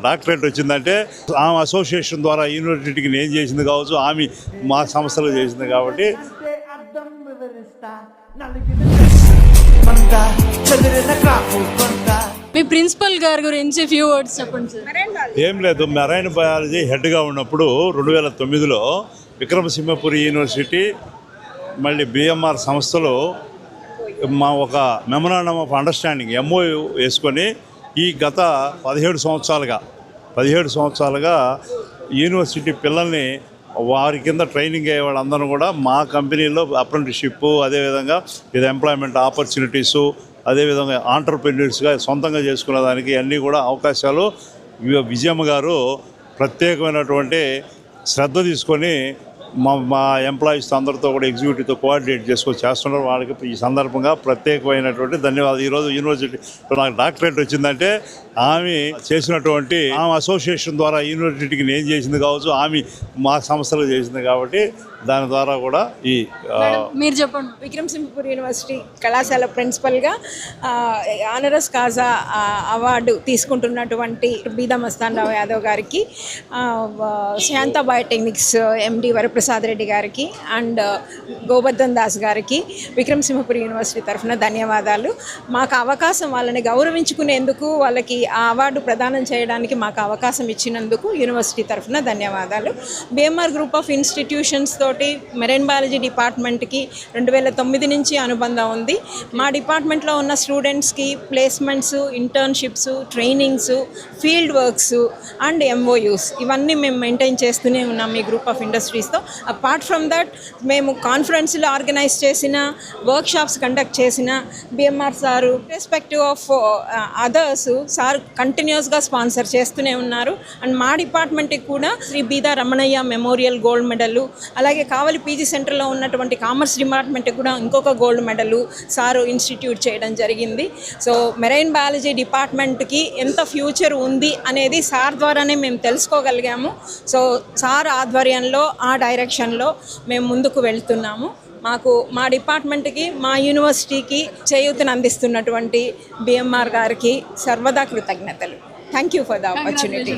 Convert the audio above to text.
Doctorate వచ్చిందంటే ఆమె association ద్వారా యూనివర్సిటీకి నేను చేసింది కావచ్చు, ఆమె మా సంస్థలో చేసింది కాబట్టి. మీ ప్రిన్సిపల్ గారి గురించి ఫ్యూ వర్డ్స్ చెప్పండి సార్. ఏం లేదు, మెరైన్ బయాలజీ హెడ్గా ఉన్నప్పుడు 2009లో విక్రమసింహపురి యూనివర్సిటీ మళ్ళీ బిఎంఆర్ సంస్థలో మా ఒక మెమరాండం ఆఫ్ అండర్స్టాండింగ్ ఎంఓయు వేసుకొని ఈ గత 17 సంవత్సరాలుగా యూనివర్సిటీ పిల్లల్ని వారి కింద ట్రైనింగ్ అయ్యే వాళ్ళందరూ కూడా మా కంపెనీలో అప్రెంటిస్షిప్, అదేవిధంగా ఇది ఎంప్లాయ్మెంట్ ఆపర్చునిటీసు, అదేవిధంగా ఆంటర్ప్రెన్యూర్స్గా సొంతంగా చేసుకునే దానికి అన్నీ కూడా అవకాశాలు విజయమ్మ గారు ప్రత్యేకమైనటువంటి శ్రద్ధ తీసుకొని మా ఎంప్లాయీస్ అందరితో కూడా ఎగ్జిక్యూటివ్తో కోఆర్డినేట్ చేసుకొని చేస్తున్నారు. వాళ్ళకి ఈ సందర్భంగా ప్రత్యేకమైనటువంటి ధన్యవాదాలు. ఈరోజు యూనివర్సిటీ నాకు డాక్టరేట్ వచ్చిందంటే ఆమె చేసినటువంటి ఆమె అసోసియేషన్ ద్వారా యూనివర్సిటీకి నేను చేసింది కావచ్చు, ఆమె మా సంస్థలో చేసింది కాబట్టి దాని ద్వారా కూడా ఈ మీరు చెప్పండి. విక్రమసింహపురి యూనివర్సిటీ కళాశాల ప్రిన్సిపల్గా ఆనరస్ కాజా అవార్డు తీసుకుంటున్నటువంటి బీదా మస్తాన్ రావు యాదవ్ గారికి, శాంతా బయోటెక్నిక్స్ ఎండి వరప్రసాద్ రెడ్డి గారికి అండ్ గోవర్ధన్ దాస్ గారికి విక్రమసింహపురి యూనివర్సిటీ తరఫున ధన్యవాదాలు. మాకు అవకాశం, వాళ్ళని గౌరవించుకునేందుకు, వాళ్ళకి ఆ అవార్డు ప్రదానం చేయడానికి మాకు అవకాశం ఇచ్చినందుకు యూనివర్సిటీ తరఫున ధన్యవాదాలు. బిఎంఆర్ గ్రూప్ ఆఫ్ ఇన్స్టిట్యూషన్స్ తోటి మెరైన్ బయాలజీ డిపార్ట్మెంట్కి 2009 నుంచి అనుబంధం ఉంది. మా డిపార్ట్మెంట్లో ఉన్న స్టూడెంట్స్కి placements, internships, trainings, field works and MOUs ఇవన్నీ మేము మెయింటైన్ చేస్తూనే ఉన్నాం ఈ గ్రూప్ ఆఫ్ ఇండస్ట్రీస్తో. అపార్ట్ ఫ్రమ్ దట్ మేము కాన్ఫరెన్స్లు ఆర్గనైజ్ చేసిన, వర్క్షాప్స్ కండక్ట్ చేసిన BMR sir respective of others sir కంటిన్యూస్గా స్పాన్సర్ చేస్తూనే ఉన్నారు. అండ్ మా డిపార్ట్మెంట్కి కూడా Shri Beeda Ramanaiah memorial gold medal, అలాగే కావలి పీజీ సెంటర్లో ఉన్నటువంటి కామర్స్ డిపార్ట్మెంట్కి కూడా ఇంకొక గోల్డ్ మెడల్ సారు ఇన్స్టిట్యూట్ చేయడం జరిగింది. సో మెరైన్ బయాలజీ డిపార్ట్మెంట్కి ఎంత ఫ్యూచర్ ఉంది అనేది సార్ ద్వారానే మేము తెలుసుకోగలిగాము. సో సార్ ఆధ్వర్యంలో, ఆ డైరెక్షన్లో మేము ముందుకు వెళ్తున్నాము. మాకు మా డిపార్ట్మెంట్కి, మా యూనివర్సిటీకి చేయూతను అందిస్తున్నటువంటి బిఎంఆర్ గారికి సర్వదా కృతజ్ఞతలు. Thank you for the opportunity.